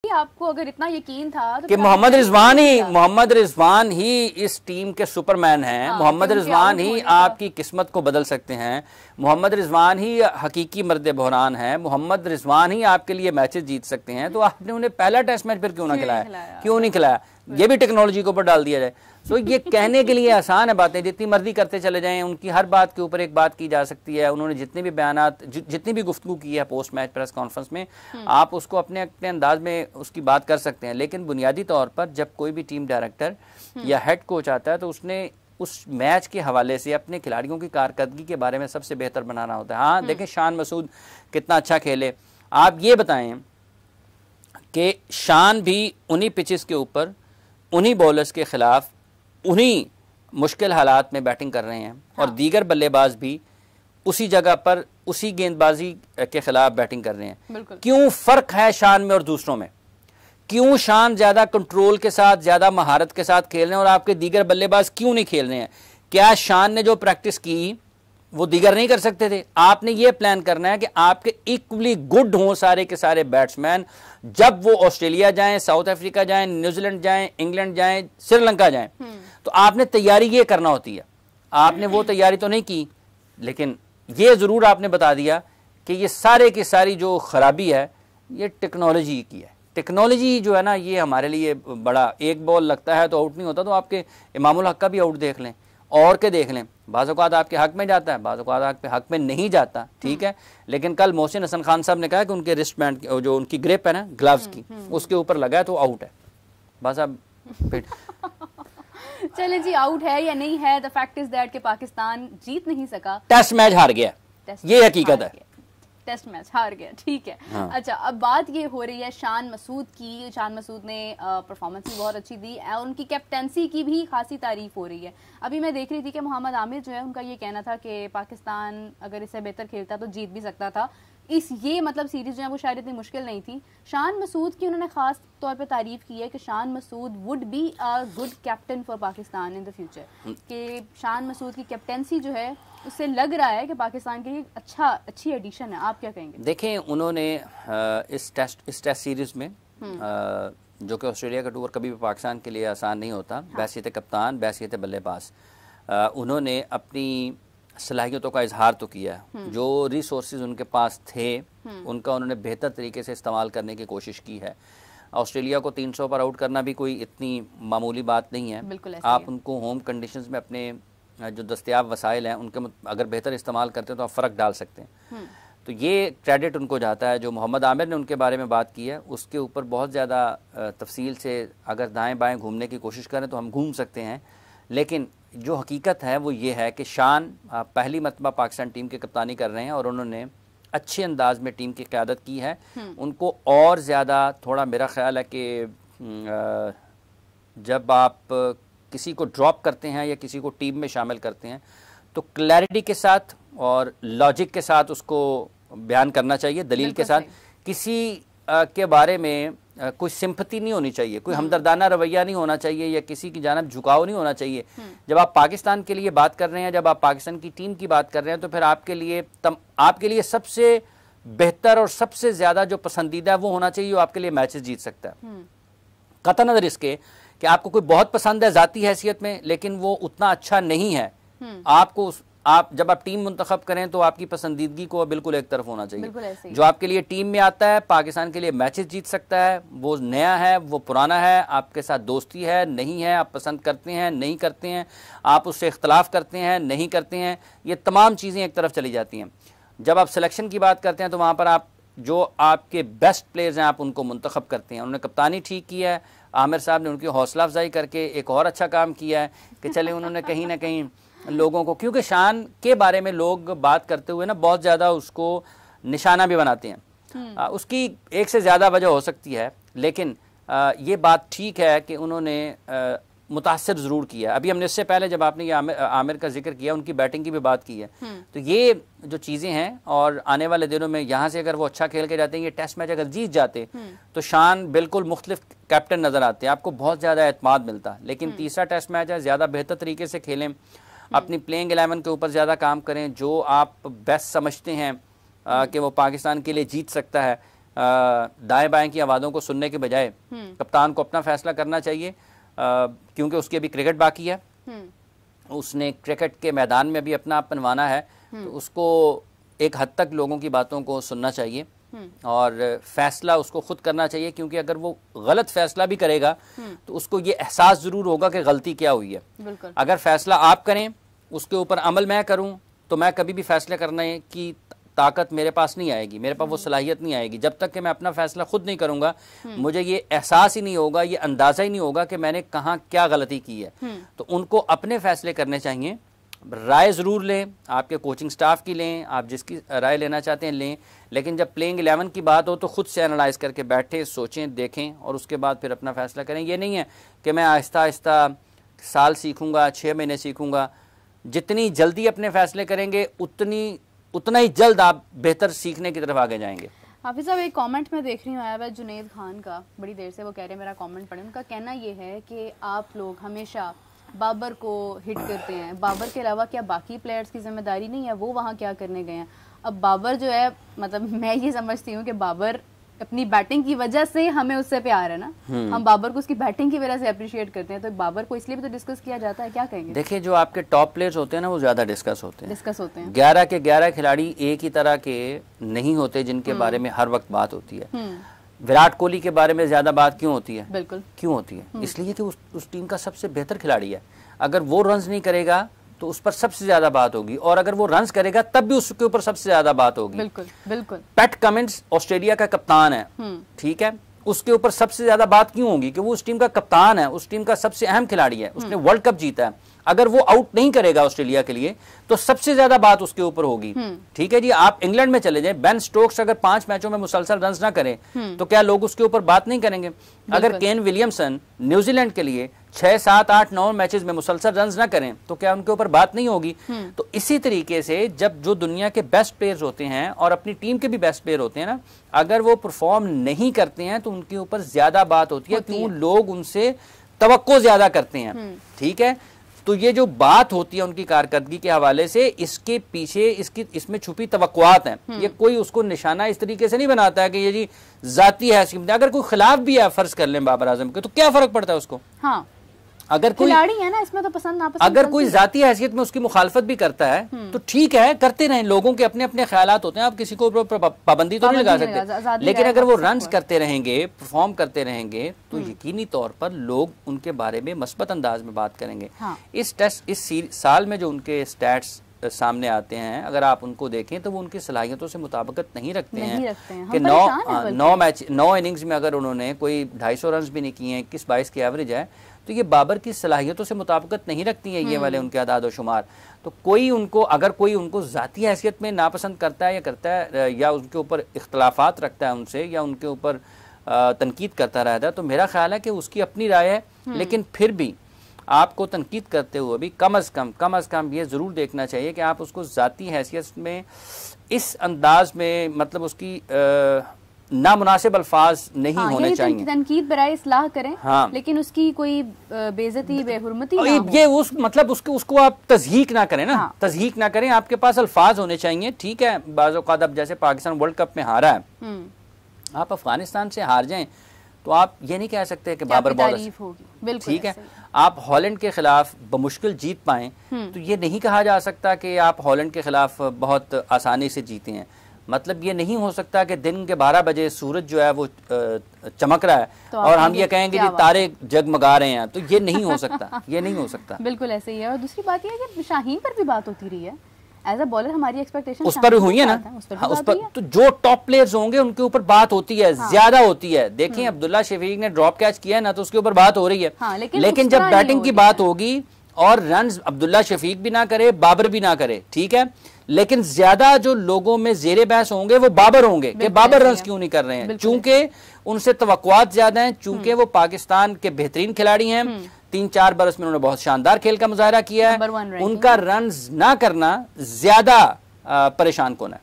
आपको अगर इतना यकीन था तो कि मोहम्मद रिजवान ही इस टीम के सुपरमैन हैं, मोहम्मद रिजवान ही आपकी किस्मत को बदल सकते हैं, मोहम्मद रिजवान ही हकीकी मर्द बहरान है, मोहम्मद रिजवान ही आपके लिए मैचेस जीत सकते हैं, तो आपने उन्हें पहला टेस्ट मैच फिर क्यों ना खिलाया, क्यों नहीं खिलाया? ये भी टेक्नोलॉजी के ऊपर डाल दिया जाए। सो ये कहने के लिए आसान है बातें, जितनी मर्जी करते चले जाएं, उनकी हर बात के ऊपर एक बात की जा सकती है। उन्होंने जितने भी बयानात जितनी भी गुफ्तगू की है पोस्ट मैच प्रेस कॉन्फ्रेंस में, आप उसको अपने अपने अंदाज में उसकी बात कर सकते हैं, लेकिन बुनियादी तौर पर जब कोई भी टीम डायरेक्टर या हेड कोच आता है तो उसने उस मैच के हवाले से अपने खिलाड़ियों की कारकर्दगी के बारे में सबसे बेहतर बनाना होता है। हाँ देखें, शान मसूद कितना अच्छा खेले, आप ये बताएं कि शान भी उन्हीं पिचेस के ऊपर उन्हीं बॉलर्स के खिलाफ उन्हीं मुश्किल हालात में बैटिंग कर रहे हैं, और दीगर बल्लेबाज भी उसी जगह पर उसी गेंदबाजी के खिलाफ बैटिंग कर रहे हैं। क्यों फर्क है शान में और दूसरों में? क्यों शान ज्यादा कंट्रोल के साथ, ज्यादा महारत के साथ खेल रहे हैं और आपके दीगर बल्लेबाज क्यों नहीं खेल रहे हैं? क्या शान ने जो प्रैक्टिस की वो दीगर नहीं कर सकते थे? आपने ये प्लान करना है कि आपके इक्वली गुड हों सारे के सारे बैट्समैन, जब वो ऑस्ट्रेलिया जाएं, साउथ अफ्रीका जाएं, न्यूजीलैंड जाएं, इंग्लैंड जाएं, श्रीलंका जाएं, तो आपने तैयारी ये करना होती है। आपने वो तैयारी तो नहीं की, लेकिन ये जरूर आपने बता दिया कि ये सारे की सारी जो खराबी है ये टेक्नोलॉजी की है। टेक्नोलॉजी जो है ना, ये हमारे लिए बड़ा, एक बॉल लगता है तो आउट नहीं होता, तो आपके इमामुल हक का भी आउट देख लें और के देख लें, बाज़ औक़ात आपके हक में जाता है, बाज़ औक़ात आपके हक में नहीं जाता, ठीक है। लेकिन कल मोहसिन हसन खान साहब ने कहा कि उनके रिस्ट बैंड जो उनकी ग्रिप है ना ग्लव्स की, उसके ऊपर लगा है तो आउट है, बस। अब चले जी, आउट है या नहीं है, द फैक्ट इज दैट कि पाकिस्तान जीत नहीं सका, टेस्ट मैच हार गया, ये हकीकत है, टेस्ट मैच हार गया, ठीक है। हाँ। अच्छा, अब बात ये हो रही है शान मसूद की। शान मसूद ने परफॉर्मेंस भी बहुत अच्छी दी और उनकी कैप्टेंसी की भी खासी तारीफ हो रही है। अभी मैं देख रही थी कि मोहम्मद आमिर जो है, उनका ये कहना था कि पाकिस्तान अगर इससे बेहतर खेलता तो जीत भी सकता था। ये मतलब सीरीज जो है वो शायद इतनी मुश्किल नहीं थी। शान मसूद की उन्होंने खास तौर पे तारीफ की है कि Shan Masood would be a good captain for Pakistan in the future, कि शान मसूद की कैप्टेंसी जो है उससे लग रहा है कि पाकिस्तान के लिए अच्छी एडिशन है। आप क्या कहेंगे? देखें, उन्होंने इस टेस्ट सीरीज में जो कि ऑस्ट्रेलिया का टूर कभी भी पाकिस्तान के लिए आसान नहीं होता, बैसियत कप्तान, बैसियत बल्लेबाज, उन्होंने अपनी सलाहियतों का इजहार तो किया, जो रिसोर्सेज उनके पास थे उनका उन्होंने बेहतर तरीके से इस्तेमाल करने की कोशिश की है। ऑस्ट्रेलिया को 300 पर आउट करना भी कोई इतनी मामूली बात नहीं है। आप उनको होम कंडीशंस में अपने जो दस्तयाब वसाइल हैं उनके अगर बेहतर इस्तेमाल करते हैं तो आप फ़र्क डाल सकते हैं। तो ये क्रेडिट उनको जाता है। जो मोहम्मद आमिर ने उनके बारे में बात की है उसके ऊपर बहुत ज़्यादा तफसील से अगर दाएं बाएं घूमने की कोशिश करें तो हम घूम सकते हैं, लेकिन जो हकीकत है वो ये है कि शान पहली मरतबा पाकिस्तान टीम की कप्तानी कर रहे हैं और उन्होंने अच्छे अंदाज में टीम की क़यादत की है। उनको और ज़्यादा थोड़ा, मेरा ख्याल है कि जब आप किसी को ड्रॉप करते हैं या किसी को टीम में शामिल करते हैं तो क्लैरिटी के साथ और लॉजिक के साथ उसको बयान करना चाहिए, दलील के साथ। किसी के बारे में कोई सिंपैथी नहीं होनी चाहिए, कोई हमदर्दाना रवैया नहीं होना चाहिए या किसी की जानब झुकाव नहीं होना चाहिए। जब आप पाकिस्तान के लिए बात कर रहे हैं, जब आप पाकिस्तान की टीम की बात कर रहे हैं, तो फिर आपके लिए सबसे बेहतर और सबसे ज़्यादा जो पसंदीदा है वो होना चाहिए जो आपके लिए मैचेस जीत सकता है। कतई नज़र इसके कि आपको कोई बहुत पसंद है ज़ाती हैसियत में, लेकिन वो उतना अच्छा नहीं है, आप जब आप टीम मुंतखब करें तो आपकी पसंदीदगी को बिल्कुल एक तरफ होना चाहिए। जो आपके लिए टीम में आता है, पाकिस्तान के लिए मैचेस जीत सकता है, वो नया है, वो पुराना है, आपके साथ दोस्ती है, नहीं है, आप पसंद करते हैं, नहीं करते हैं, आप उससे इख्तलाफ करते हैं, नहीं करते हैं, ये तमाम चीज़ें एक तरफ चली जाती हैं। जब आप सिलेक्शन की बात करते हैं तो वहाँ पर आप जो आपके बेस्ट प्लेयर्स हैं आप उनको मुंतखब करते हैं। उन्होंने कप्तानी ठीक किया है, आमिर साहब ने उनकी हौसला अफजाई करके एक और अच्छा काम किया है कि चले उन्होंने कहीं ना कहीं लोगों को, क्योंकि शान के बारे में लोग बात करते हुए ना बहुत ज़्यादा उसको निशाना भी बनाते हैं। उसकी एक से ज़्यादा वजह हो सकती है, लेकिन ये बात ठीक है कि उन्होंने मुतासिर ज़रूर किया। अभी हमने इससे पहले जब आपने ये आमिर का जिक्र किया, उनकी बैटिंग की भी बात की है, तो ये जो चीज़ें हैं और आने वाले दिनों में यहाँ से अगर वो अच्छा खेल के जाते हैं, ये टेस्ट मैच अगर जीत जाते तो शान बिल्कुल मुख्तलिफ कैप्टन नज़र आते हैं, आपको बहुत ज़्यादा एतमाद मिलता। लेकिन तीसरा टेस्ट मैच है, ज़्यादा बेहतर तरीके से खेलें, अपनी प्लेइंग 11 के ऊपर ज़्यादा काम करें, जो आप बेस्ट समझते हैं कि वो पाकिस्तान के लिए जीत सकता है, दाएं बाएं की आवाज़ों को सुनने के बजाय कप्तान को अपना फैसला करना चाहिए, क्योंकि उसकी अभी क्रिकेट बाकी है, उसने क्रिकेट के मैदान में भी अपना आप बनवाना है, तो उसको एक हद तक लोगों की बातों को सुनना चाहिए और फैसला उसको खुद करना चाहिए, क्योंकि अगर वो गलत फैसला भी करेगा तो उसको ये एहसास ज़रूर होगा कि गलती क्या हुई है। अगर फैसला आप करें, उसके ऊपर अमल मैं करूं, तो मैं कभी भी फैसले करने की ताकत मेरे पास नहीं आएगी, मेरे पास वो सलाहियत नहीं आएगी। जब तक कि मैं अपना फैसला खुद नहीं करूंगा, मुझे ये एहसास ही नहीं होगा, ये अंदाज़ा ही नहीं होगा कि मैंने कहाँ क्या गलती की है। तो उनको अपने फैसले करने चाहिए, राय ज़रूर लें, आपके कोचिंग स्टाफ की लें, आप जिसकी राय लेना चाहते हैं लें, लेकिन जब प्लेइंग 11 की बात हो तो खुद से एनालाइज करके बैठें, सोचें, देखें और उसके बाद फिर अपना फैसला करें। ये नहीं है कि मैं आहिस्ता आहिस्ता साल सीखूंगा, 6 महीने सीखूंगा। जितनी जल्दी अपने फैसले करेंगे उतना ही जल्द आप बेहतर सीखने की तरफ आगे जाएंगे। हाफिज साहब, एक कमेंट मैं देख रही हूँ आया हुआ जुनैद खान का, बड़ी देर से वो कह रहे हैं मेरा कमेंट पढ़ें। उनका कहना ये है कि आप लोग हमेशा बाबर को हिट करते हैं, बाबर के अलावा क्या बाकी प्लेयर्स की जिम्मेदारी नहीं है, वो वहाँ क्या करने गए हैं? अब बाबर जो है, मतलब मैं ये समझती हूँ कि बाबर अपनी बैटिंग की वजह से हमें उससे प्यार है ना, हम बाबर को उसकी बैटिंग की वजह से अप्रिशिएट करते हैं, तो बाबर को इसलिए भी तो डिस्कस किया जाता है, क्या कहेंगे? देखिए, जो आपके टॉप प्लेयर्स होते हैं ना, वो ज्यादा डिस्कस होते हैं। 11 के 11 खिलाड़ी एक ही तरह के नहीं होते जिनके बारे में हर वक्त बात होती है। विराट कोहली के बारे में ज्यादा बात क्यों होती है? बिल्कुल क्यों होती है? इसलिए कि उस टीम का सबसे बेहतर खिलाड़ी है। अगर वो रन्स नहीं करेगा तो उस पर सबसे ज्यादा बात होगी, और अगर वो रन्स करेगा तब भी उसके ऊपर सबसे ज्यादा बात होगी। बिल्कुल बिल्कुल। पैट कमिंस ऑस्ट्रेलिया का कप्तान है, ठीक है, उसके ऊपर सबसे ज्यादा बात क्यों होगी? कि वो उस टीम का कप्तान है, उस टीम का सबसे अहम खिलाड़ी है, उसने वर्ल्ड कप जीता है। अगर वो आउट नहीं करेगा ऑस्ट्रेलिया के लिए तो सबसे ज्यादा बात उसके ऊपर होगी। ठीक है जी, आप इंग्लैंड में चले जाएं, बेन स्टोक्स अगर 5 मैचों में मुसलसल रन्स ना करें तो क्या लोग उसके ऊपर बात नहीं करेंगे? अगर केन विलियमसन न्यूजीलैंड के लिए 6, 7, 8, 9 मैचेस में मुसलसल रन्स ना करें तो क्या उनके ऊपर बात नहीं होगी? तो इसी तरीके से जब जो दुनिया के बेस्ट प्लेयर्स होते हैं और अपनी टीम के भी बेस्ट प्लेयर होते हैं ना, अगर वो परफॉर्म नहीं करते हैं तो उनके ऊपर ज्यादा बात होती है, क्यों? लोग उनसे तवक्को ज्यादा करते हैं। ठीक है, तो ये जो बात होती है उनकी कारकर्दगी के हवाले से, इसके पीछे इसमें छुपी तवक्कुआत हैं। ये कोई उसको निशाना इस तरीके से नहीं बनाता है कि ये जी जाती हैसियत। अगर कोई खिलाफ भी है, फर्ज कर लें बाबर आजम के, तो क्या फर्क पड़ता है उसको? हाँ, अगर कोई खिलाड़ी है ना, इसमें तो पसंद नापसंद, अगर कोई जाती हैसियत में उसकी मुखालफत भी करता है तो ठीक है, करते रहें। लोगों के अपने अपने ख्यालात होते हैं, आप किसी को पाबंदी तो नहीं लगा सकते, लेकिन अगर वो रन्स करते रहेंगे, परफॉर्म करते रहेंगे तो यकीनी तौर पर लोग उनके बारे में मस्बत अंदाज में बात करेंगे। इस साल में जो उनके स्टैट्स सामने आते हैं, अगर आप उनको देखें तो वो उनकी सलाहियतों से मुताबिकत नहीं रखते हैं कि 9 इनिंग्स में अगर उन्होंने कोई 250 रन भी नहीं किए हैं, 21-22 की एवरेज है, तो ये बाबर की सलाहियतों से मुताबिकत नहीं रखती हैं ये वाले उनके अदाद व शुमार। तो अगर कोई उनको ज़ाती हैसियत में नापसंद करता है या उनके ऊपर इख्तलाफात रखता है उनसे, या उनके ऊपर तनकीद करता रहता है, तो मेरा ख्याल है कि उसकी अपनी राय है, लेकिन फिर भी आपको तनकीद करते हुए भी कम अज़ कम ये ज़रूर देखना चाहिए कि आप उसको ज़ाती हैसियत में इस अंदाज में, मतलब उसकी नामुनासिब अल्फाज नहीं होने चाहिए। तनकीद बराए इस्लाह करें, लेकिन उसकी कोई बेइज्जती, बेहुरमती ना हो। ये उसको आप तज़हीक ना करें ना, तज़हीक ना करें। आपके पास अल्फाज होने चाहिए। ठीक है, बाज़ औक़ात अब जैसे पाकिस्तान वर्ल्ड कप में हारा है, आप अफगानिस्तान से हार जाएं तो आप ये नहीं कह सकते कि बाबर तारीफ होगी। ठीक है, आप हॉलैंड के खिलाफ बमुश्किल जीत पाएं तो ये नहीं कहा जा सकता कि आप हॉलैंड के खिलाफ बहुत आसानी से जीते हैं। मतलब ये नहीं हो सकता कि दिन के 12 बजे सूरज जो है वो चमक रहा है तो और हम ये कहेंगे कि तारे जगमगा रहे हैं, तो ये नहीं हो सकता। ये नहीं हो सकता। बिल्कुल ऐसे ही है। और दूसरी बात यह है कि शाहीन पर भी बात होती रही है, एज अ बॉलर हमारी एक्सपेक्टेशन उस पर भी हुई है ना, उस पर तो जो टॉप प्लेयर्स होंगे उनके ऊपर बात होती है, ज्यादा होती है। देखें, अब्दुल्ला शफीक ने ड्रॉप कैच किया है ना, तो उसके ऊपर बात हो रही है, लेकिन जब बैटिंग की बात होगी और रन्स अब्दुल्ला शफीक भी ना करे, बाबर भी ना करे, ठीक है, लेकिन ज्यादा जो लोगों में जेरे बहस होंगे वो बाबर होंगे कि बाबर रन्स क्यों नहीं कर रहे हैं, चूंकि उनसे तवक्कुआत ज्यादा हैं, चूंकि वो पाकिस्तान के बेहतरीन खिलाड़ी हैं, 3-4 बरस में उन्होंने बहुत शानदार खेल का मुजाहरा किया है, उनका रन्स ना करना ज्यादा परेशान कौन है?